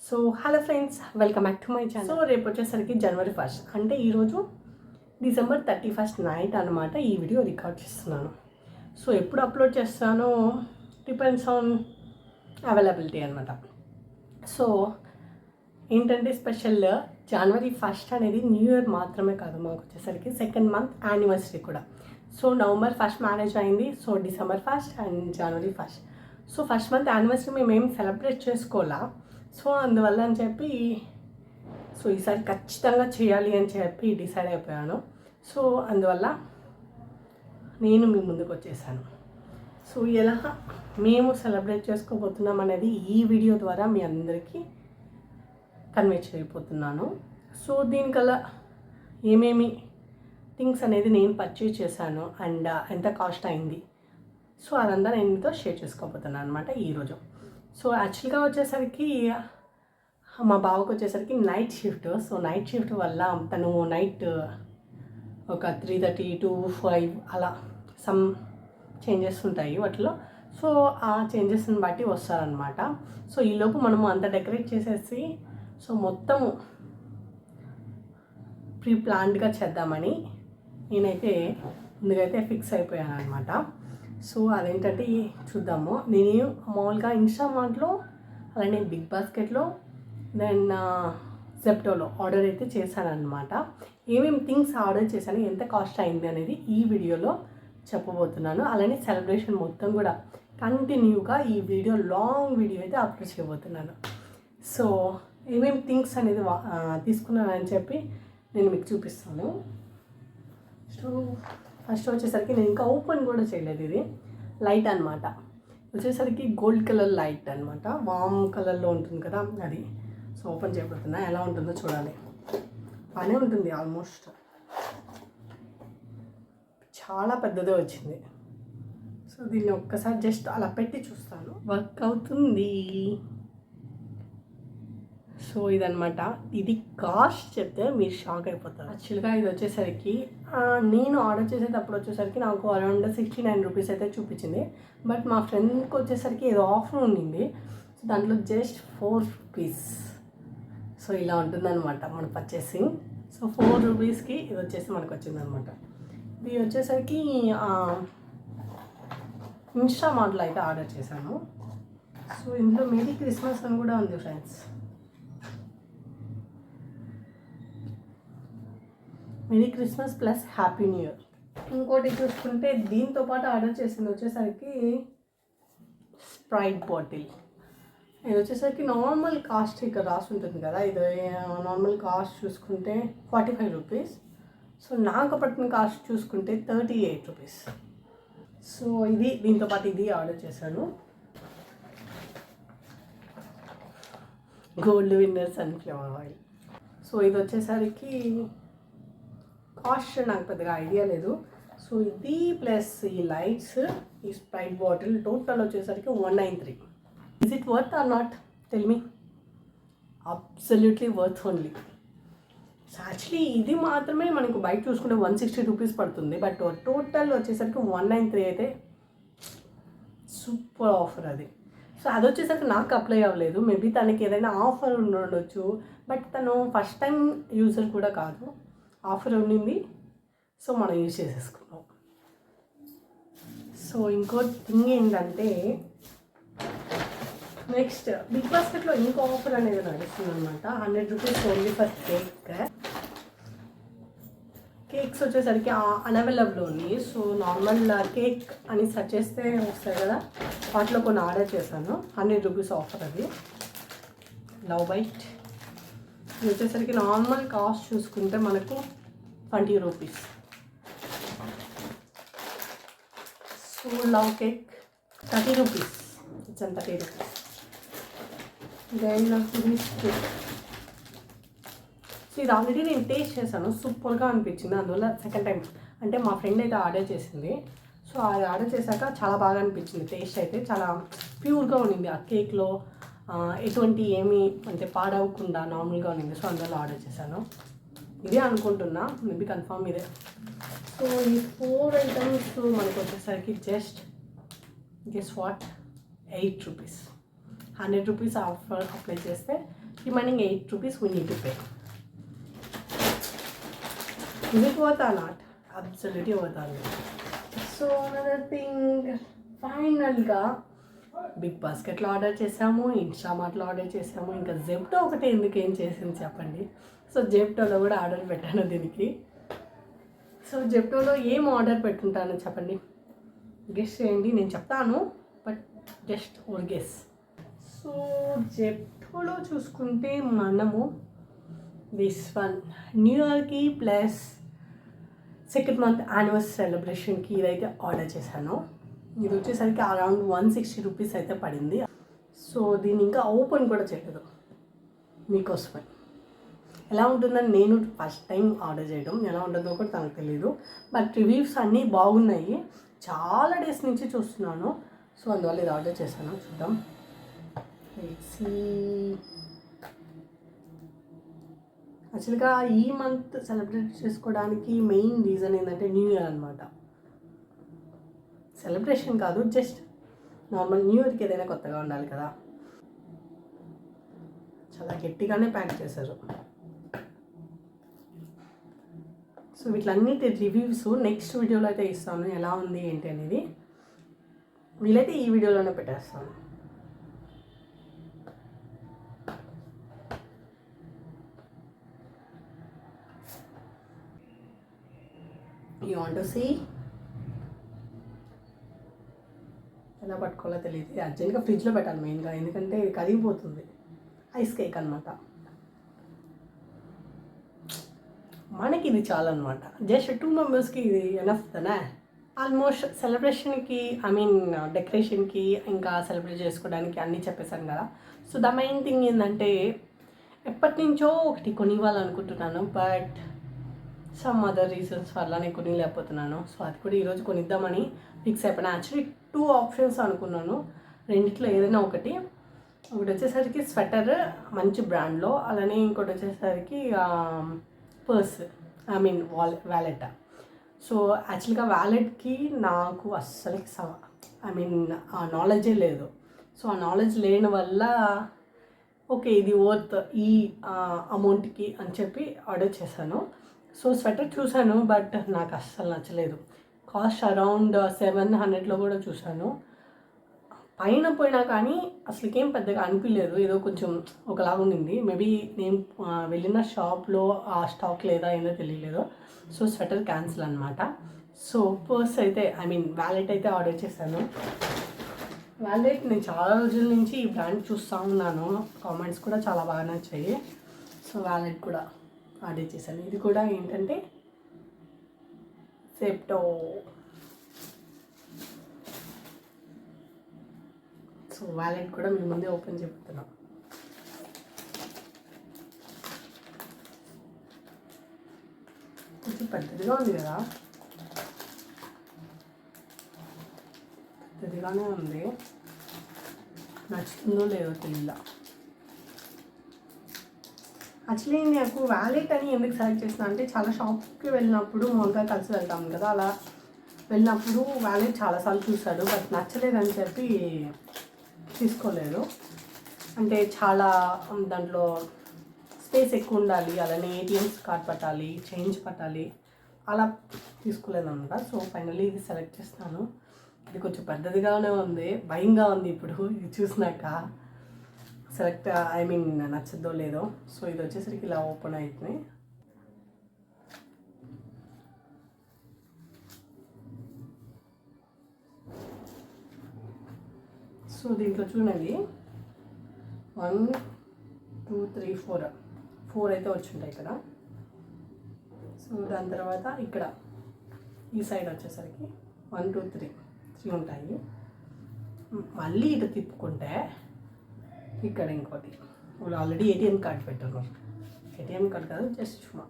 So hello friends, welcome back to my channel. So రేపు వచ్చేసరికి January 1st, అంటే ఈరోజు December 31st నైట్ అనమాట ఈ వీడియో రికార్డ్ చేస్తున్నాను. సో ఎప్పుడు అప్లోడ్ చేస్తానో డిపెండ్స్ ఆన్ అవైలబిలిటీ అనమాట. సో ఏంటంటే స్పెషల్ January 1st అనేది న్యూ ఇయర్ మాత్రమే కాదు, మాకు వచ్చేసరికి 2nd month యానివర్సరీ కూడా. సో November 1st మ్యారేజ్ అయింది, so December 1st and January 1st. So 1st month anniversary మేము ఏం సెలబ్రేట్ చేసుకోవాలా, సో అందువల్ల అని చెప్పి సో ఈసారి ఖచ్చితంగా చేయాలి అని చెప్పి డిసైడ్ అయిపోయాను. సో అందువల్ల నేను మీ ముందుకు వచ్చేసాను. సో ఎలా మేము సెలబ్రేట్ చేసుకోబోతున్నాం అనేది ఈ వీడియో ద్వారా మీ అందరికీ కన్వే చేయబోతున్నాను. సో దీనికల్లా ఏమేమి థింగ్స్ అనేది నేను పర్చేజ్ చేశాను అండ్ ఎంత కాస్ట్ అయింది, సో అదంతా నేను మీతో షేర్ చేసుకోబోతున్నాను అనమాట ఈరోజు. సో యాక్చువల్గా వచ్చేసరికి మా బావకు వచ్చేసరికి night shift. So night shift వల్ల తను నైట్ ఒక 3:30 to 5 అలా సమ్ చేంజెస్ ఉంటాయి వాటిలో. సో ఆ చేంజెస్ని బట్టి వస్తారనమాట. సో ఈలోపు మనము అంత డెకరేట్ చేసేసి సో మొత్తము ప్రీ ప్లాన్డ్గా చేద్దామని నేనైతే ముందుకైతే ఫిక్స్ అయిపోయాను అనమాట. సో అదేంటంటే చూద్దాము. నేను మామూలుగా ఇన్స్టామార్ట్లో అలానే బిగ్ బాస్కెట్లో దెన్ జెప్టోలో ఆర్డర్ అయితే చేశాను అనమాట. ఏమేమి థింగ్స్ ఆర్డర్ చేశాను, ఎంత కాస్ట్ అయింది అనేది ఈ వీడియోలో చెప్పబోతున్నాను. అలానే సెలబ్రేషన్ మొత్తం కూడా కంటిన్యూగా ఈ వీడియో లాంగ్ వీడియో అయితే అప్లోడ్ చేయబోతున్నాను. సో ఏమేమి థింగ్స్ అనేది తీసుకున్నానని చెప్పి నేను మీకు చూపిస్తాను. సో ఫస్ట్ వచ్చేసరికి నేను ఇంకా ఓపెన్ కూడా చేయలేదు. ఇది లైట్ అనమాట, వచ్చేసరికి గోల్డ్ కలర్ లైట్ అనమాట, వామ్ కలర్లో ఉంటుంది కదా అది. సో ఓపెన్ చేయబోతున్నా, ఎలా ఉంటుందో చూడాలి. బాగానే ఉంటుంది, ఆల్మోస్ట్ చాలా పెద్దదే వచ్చింది. సో దీన్ని ఒక్కసారి జస్ట్ అలా పెట్టి చూస్తాను, వర్క్ అవుతుంది. సో ఇదనమాట. ఇది కాస్ట్ చెప్తే మీరు షాక్ అయిపోతారు. యాక్చువల్గా ఇది వచ్చేసరికి నేను ఆర్డర్ చేసేటప్పుడు వచ్చేసరికి నాకు అరౌండ్ 69 రూపీస్ అయితే చూపించింది. బట్ మా ఫ్రెండ్కి వచ్చేసరికి ఏదో ఆఫర్ ఉండింది, సో దాంట్లో జస్ట్ 4 రూపీస్. సో ఇలా ఉంటుందన్నమాట మన పర్చేసింగ్. సో 4 రూపీస్కి ఇది వచ్చేసి మనకు వచ్చిందనమాట. ఇది వచ్చేసరికి ఇన్స్టామార్ట్లో అయితే ఆర్డర్ చేశాను. సో ఇందులో మేరీ క్రిస్మస్ అని కూడా ఉంది friends. Merry Christmas plus happy new year. ఇంకోటి చూసుకుంటే దీంతో పాటు ఆర్డర్ చేసింది వచ్చేసరికి స్ప్రైట్ బాటిల్. ఇది వచ్చేసరికి నార్మల్ కాస్ట్ ఇక్కడ రాసి ఉంటుంది కదా, ఇది నార్మల్ కాస్ట్ చూసుకుంటే 45 రూపీస్. సో నాకు పట్టిన కాస్ట్ చూసుకుంటే 38 రూపీస్. సో ఇది దీంతో పాటు ఇది ఆర్డర్ చేశాను. Gold winner sunflower oil. So ఇది వచ్చేసరికి కాస్ట్ నాకు పెద్దగా ఐడియా లేదు. సో ఇది ప్లస్ ఈ లైట్స్, ఈ స్ప్రైట్ బాటిల్ టోటల్ వచ్చేసరికి 193. Is it worth or not? Tell me. Absolutely worth only. So actually ఇది మాత్రమే మనకు బయట చూసుకుంటే 160 రూపీస్ పడుతుంది, బట్ టోటల్ వచ్చేసరికి 193 అయితే సూపర్ ఆఫర్ అది. సో అది వచ్చేసరికి నాకు అప్లై అవ్వలేదు, మేబీ తనకి ఏదైనా ఆఫర్ ఉండొచ్చు, బట్ తను ఫస్ట్ టైం యూజర్ కూడా కాదు, ఆఫర్ ఉండింది, సో మనం యూజ్ చేసేసుకున్నాం. సో ఇంకో థింగ్ ఏంటంటే నెక్స్ట్ బిగ్ బాస్కెట్లో ఇంకో ఆఫర్ అనేది నడుస్తుంది అనమాట. 100 rupees only for cake. Cakes వచ్చేసరికి అనవైలబుల్ ఉంది. సో నార్మల్ కేక్ అని సెర్చ్ చేస్తే వస్తాయి కదా, వాటిలో కొన్ని ఆర్డర్ చేశాను. 100 రూపీస్ ఆఫర్ అది. లవ్ బైట్ ఇది వచ్చేసరికి నార్మల్ కాస్ట్ చూసుకుంటే మనకు 20 rupees. So love cake 30 rupees. It's 30 rupees. Then so ఇది ఆల్రెడీ నేను టేస్ట్ చేశాను, సూపర్గా అనిపించింది. అందువల్ల సెకండ్ టైం అంటే మా ఫ్రెండ్ అయితే ఆర్డర్ చేసింది. సో అది ఆర్డర్ చేశాక చాలా బాగా అనిపించింది. టేస్ట్ అయితే చాలా ప్యూర్గా ఉండింది. ఆ కేక్లో ఎటువంటి ఏమీ అంటే పాడవకుండా నార్మల్గా ఉండింది. సో అందువల్ల ఆర్డర్ చేశాను. ఇదే అనుకుంటున్నా, మేబీ కన్ఫామ్ ఇదే. సో ఈ 4 ఐటమ్స్ మనకు వచ్చేసరికి just guess what 8 rupees. 100 rupees offer apply చేస్తే remaining 8 rupees we need to pay. Is it worth or not? Absolutely worth or not. So another thing, ఫైనల్గా బిగ్ బాస్కెట్లో ఆర్డర్ చేసాము, ఇన్స్టామార్ట్లో order చేసాము, ఇంకా జెప్టో ఒకటి ఎందుకు ఏం చేసింది చెప్పండి. సో జెప్టోలో కూడా ఆర్డర్ పెట్టాను దీనికి. సో జెప్టోలో ఏం ఆర్డర్ పెట్టుంటానో చెప్పండి, గెస్ చేయండి. నేను చెప్తాను but just or guess. So జెప్టోలో చూసుకుంటే మనము దిస్ వన్ న్యూ ఇయర్కి ప్లస్ సెకండ్ మంత్ యానివర్సరీ సెలబ్రేషన్కి ఇదైతే ఆర్డర్ చేశాను. ఇది వచ్చేసరికి అరౌండ్ 160 రూపీస్ అయితే పడింది. సో దీన్ని ఇంకా ఓపెన్ కూడా చేయలేదు మీకోసమే. ఎలా ఉంటుందని నేను ఫస్ట్ టైం ఆర్డర్ చేయడం, ఎలా ఉంటుందో కూడా తనకు తెలియదు. బట్ రివ్యూస్ అన్నీ బాగున్నాయి, చాలా డేస్ నుంచి చూస్తున్నాను. సో అందువల్ల ఇది ఆర్డర్ చేశాను. చూద్దాం. యాక్చువల్గా ఈ మంత్ సెలబ్రేట్ చేసుకోవడానికి మెయిన్ రీజన్ ఏంటంటే న్యూ ఇయర్ అనమాట. సెలబ్రేషన్ కాదు, జస్ట్ నార్మల్ న్యూ ఇయర్కి ఏదైనా కొత్తగా ఉండాలి కదా. చాలా గట్టిగానే ప్యాక్ చేశారు. సో వీటిలన్నిటి రివ్యూస్ నెక్స్ట్ వీడియోలో అయితే ఇస్తాను, ఎలా ఉంది ఏంటి అనేది. వీలైతే ఈ వీడియోలోనే పెట్టేస్తాను. You want to see? ఎలా పట్టుకోవాలో తెలియదు. అర్జెంట్గా ఫ్రిడ్జ్లో పెట్టాలి మెయిన్గా, ఎందుకంటే ఇది కరిగిపోతుంది. ఐస్ కేక్ అనమాట. మనకి ఇది చాలన్నమాట. జస్ట్ 2 మెంబర్స్కి ఇది ఎనఫ్ తనే. ఆల్మోస్ట్ సెలబ్రేషన్కి డెకరేషన్కి ఇంకా సెలబ్రేట్ చేసుకోవడానికి అన్నీ చెప్పేశాను కదా. సో ద మెయిన్ థింగ్ ఏంటంటే ఎప్పటి నుంచో ఒకటి కొనివ్వాలనుకుంటున్నాను, బట్ సమ్ అదర్ రీజన్స్ వల్ల నేను కొనిలేకపోతున్నాను. సో అది కూడా ఈరోజు కొనిద్దామని ఫిక్స్ అయిపోయినా. యాక్చువల్లీ 2 ఆప్షన్స్ అనుకున్నాను, రెండిట్లో ఏదైనా ఒకటి వచ్చేసరికి స్వెటర్ మంచి బ్రాండ్లో, అలానే ఇంకోటి వచ్చేసరికి పర్స్ వ్యాలెట్. సో యాక్చువల్గా వ్యాలెట్కి నాకు అస్సలు ఆ నాలెడ్జే లేదు. సో ఆ నాలెడ్జ్ లేని వల్ల ఓకే ఇది వర్త్ ఈ అమౌంట్కి అని చెప్పి ఆర్డర్ చేశాను. సో స్వెటర్ చూశాను, బట్ నాకు అస్సలు నచ్చలేదు. కాస్ట్ అరౌండ్ 700లో కూడా చూశాను. పైన పోయినా కానీ అసలుకేం పెద్దగా అనిపించలేదు, ఏదో కొంచెం ఒకలాగా ఉండింది. మేబీ నేను వెళ్ళిన షాప్లో ఆ స్టాక్ లేదా ఏందో తెలియలేదు. సో స్వెటర్ క్యాన్సిల్ అనమాట. సో పర్స్ అయితే వ్యాలెట్ అయితే ఆర్డర్ చేశాను. వ్యాలెట్ నేను చాలా రోజుల నుంచి ఈ బ్రాండ్ చూస్తూ ఉన్నాను, కామెంట్స్ కూడా చాలా బాగా నచ్చాయి. సో వ్యాలెట్ కూడా ఆర్డర్ చేశాను. ఇది కూడా ఏంటంటే జెప్టో. సో వ్యాలెట్ కూడా మీ ముందే ఓపెన్ చెప్తున్నాం. కొంచెం పెద్దదిగా ఉంది కదా, పెద్దదిగానే ఉంది. నచ్చుతుందో లేదో తెలియదు. యాక్చువల్లీ నాకు వ్యాలెట్ అని ఎందుకు సెలెక్ట్ చేసిన అంటే, చాలా షాప్కి వెళ్ళినప్పుడు మామూలుగా కలిసి వెళ్తాం కదా, అలా వెళ్ళినప్పుడు వ్యాలెట్ చాలాసార్లు చూశాడు, బట్ నచ్చలేదని చెప్పి తీసుకోలేదు. అంటే చాలా దాంట్లో స్పేస్ ఎక్కువ ఉండాలి, అలానే ఏటీఎంస్ కార్డ్ పట్టాలి, చేంజ్ పట్టాలి, అలా తీసుకోలేదన్నమాట. సో ఫైనల్లీ ఇది సెలెక్ట్ చేస్తాను. ఇది కొంచెం పెద్దదిగానే ఉంది, భయంగా ఉంది ఇప్పుడు ఇది చూసినాక. సెలెక్ట్ నచ్చదో లేదో. సో ఇది వచ్చేసరికి ఇలా ఓపెన్ అవుతుంది. సో దీంట్లో చూడండి 1 2 3 4 అయితే వచ్చుంటాయి ఇక్కడ. సో దాని తర్వాత ఇక్కడ ఈ సైడ్ వచ్చేసరికి 1 2 3 ఉంటాయి. మళ్ళీ ఇటు తిప్పుకుంటే ఇక్కడ ఇంకోటి, వాళ్ళు ఆల్రెడీ ఏటీఎం కార్డ్ పెట్టారు. ఏటీఎం కార్డ్ కాదు, జస్ట్ చుమ్మా.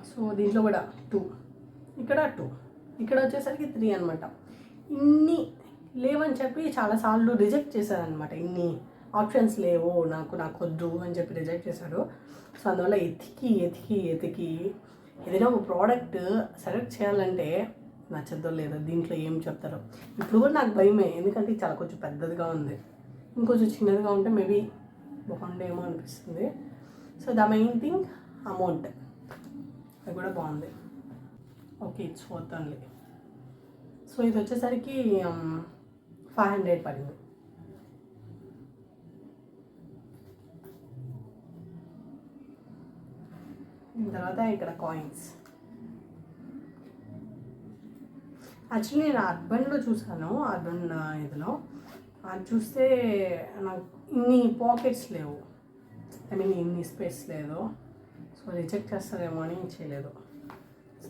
సో దీంట్లో కూడా 2, ఇక్కడ 2, ఇక్కడ వచ్చేసరికి 3 అనమాట. ఇన్ని లేవని చెప్పి చాలాసార్లు రిజెక్ట్ చేశారనమాట. ఇన్ని ఆప్షన్స్ లేవు, నాకు వద్దు అని చెప్పి రిజెక్ట్ చేశాడు. సో అందువల్ల ఎతికి ఏదైనా ఒక ప్రోడక్ట్ సెలెక్ట్ చేయాలంటే నచ్చదో లేదో, దీంట్లో ఏం చెప్తారో. ఇప్పుడు కూడా నాకు భయమే, ఎందుకంటే చాలా కొంచెం పెద్దదిగా ఉంది. ఇంకొంచెం చిన్నదిగా ఉంటే మేబీ బాగుండేమో అనిపిస్తుంది. So the main thing amount, అది కూడా బాగుంది. Okay, it's worth only. So ఇది వచ్చేసరికి 500 పడింది. తర్వాత ఇక్కడ కాయిన్స్. యాక్చువల్లీ నేను అర్బన్లో చూసాను, అర్బన్ ఇదిలో అది చూస్తే నాకు ఇన్ని పాకెట్స్ లేవు, ఐ మీన్ ఇన్ని స్పేస్ లేదు. సో రిజెక్ట్ చేస్తారేమో అని చేయలేదు.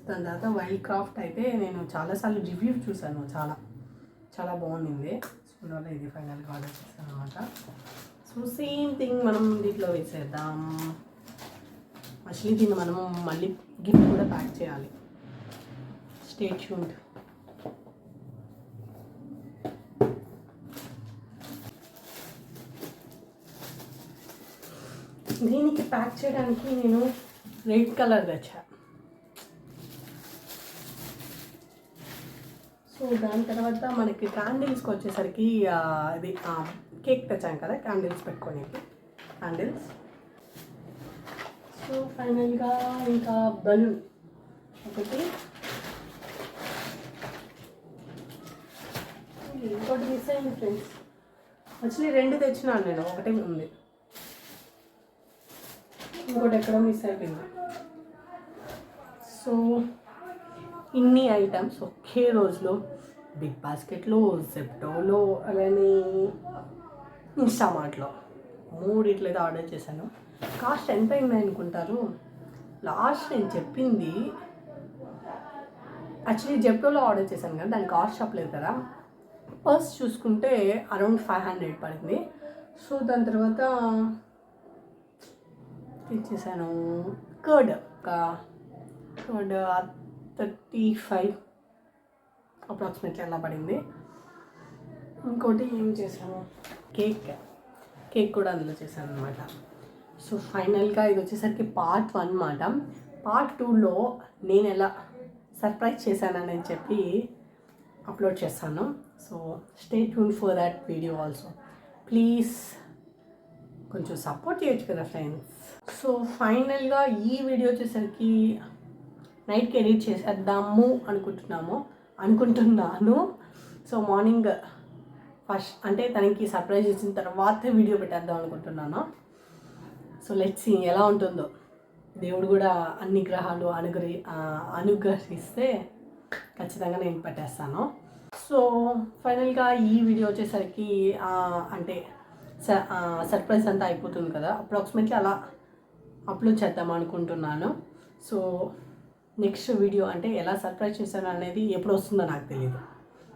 దాని తర్వాత వైల్డ్ క్రాఫ్ట్ అయితే నేను చాలాసార్లు రివ్యూ చూసాను, చాలా చాలా బాగుంది. సో అందువల్ల ఇది ఫైనల్గా ఆర్డర్ చేస్తాను అనమాట. సో సేమ్ థింగ్ మనం దీంట్లో వేసేద్దాం. యాక్చువల్లీ దీన్ని మనం మళ్ళీ గిఫ్ట్ కూడా ప్యాక్ చేయాలి. Stay tuned. దీనికి ప్యాక్ చేయడానికి నేను రెడ్ కలర్ తెచ్చా. సో దాని తర్వాత మనకి క్యాండిల్స్కి వచ్చేసరికి ఇది కేక్ తెచ్చాం కదా, క్యాండిల్స్ పెట్టుకోనికి క్యాండిల్స్. సో ఫైనల్గా ఇంకా బలూన్ ఒకటి, ఇంకోటి మిస్ అయింది ఫ్రెండ్స్. యాక్చువల్లీ 2 తెచ్చినాను నేను, ఒకటే ఉంది, ఇంకోటి ఎక్కడో మిస్ అయిపోయింది. సో ఇన్ని ఐటమ్స్ ఒకే రోజులో బిగ్ బాస్కెట్లో, జెప్టోలో, అలానే ఇన్స్టామార్ట్లో 3 ఆర్డర్ చేశాను. కాస్ట్ ఎంత అయింది అనుకుంటారు? లాస్ట్ నేను చెప్పింది యాక్చువల్లీ జెప్టోలో ఆర్డర్ చేశాను కదా, దానికి కాస్ట్ చెప్పలేదు కదా. పర్స్ చూసుకుంటే అరౌండ్ 500 పడింది. సో దాని తర్వాత ఇచ్చేసాను కర్డ్ 35 అప్రాక్సిమేట్లీ అలా పడింది. ఇంకోటి ఏం చేశాను, కేక్ కూడా అందులో చేశాను అనమాట. సో ఫైనల్గా ఇది వచ్చేసరికి పార్ట్ 1 అన్నమాట. పార్ట్ 2లో నేను ఎలా సర్ప్రైజ్ చేశానని చెప్పి అప్లోడ్ చేస్తాను. So stay tune for that video also. Please కొంచెం సపోర్ట్ చేయొచ్చు కదా ఫ్రెండ్స్. సో ఫైనల్గా ఈ వీడియో వచ్చేసరికి నైట్కి ఎడిట్ చేసేద్దాము అనుకుంటున్నాను. సో మార్నింగ్ ఫస్ట్ అంటే తనకి సర్ప్రైజ్ ఇచ్చిన తర్వాత వీడియో పెట్టేద్దాం అనుకుంటున్నాను. సో లెట్స్ సీ ఎలా ఉంటుందో. దేవుడు కూడా అన్ని గ్రహాలు అనుగ్రహిస్తే ఖచ్చితంగా నేను పెట్టేస్తాను. సో ఫైనల్గా ఈ వీడియో వచ్చేసరికి అంటే సర్ప్రైజ్ అంతా అయిపోతుంది కదా, అప్రాక్సిమేట్లీ అలా అప్లోడ్ చేద్దాం అనుకుంటున్నాను. సో నెక్స్ట్ వీడియో అంటే ఎలా సర్ప్రైజ్ చేశాను అనేది ఎప్పుడు వస్తుందో నాకు తెలియదు,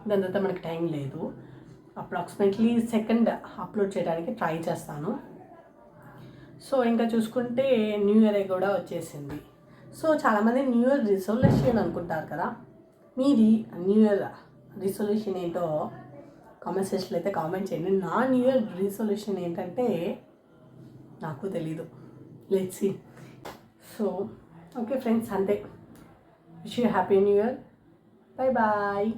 దాని తర్వాత మనకి టైం లేదు. అప్రాక్సిమేట్లీ 2nd అప్లోడ్ చేయడానికి ట్రై చేస్తాను. సో ఇంకా చూసుకుంటే న్యూ ఇయర్ కూడా వచ్చేసింది. సో చాలామంది న్యూ ఇయర్ రిజల్యూషన్ అనుకుంటారు కదా, మీది న్యూ ఇయర్ రిజల్యూషన్ ఏంటో కామెంట్ సెక్షన్లో అయితే కామెంట్ చేయండి. నా న్యూ ఇయర్ రిజల్యూషన్ ఏంటంటే నాకు తెలీదు, let's see. So okay friends, అంతే. Wish you happy new year. Bye bye.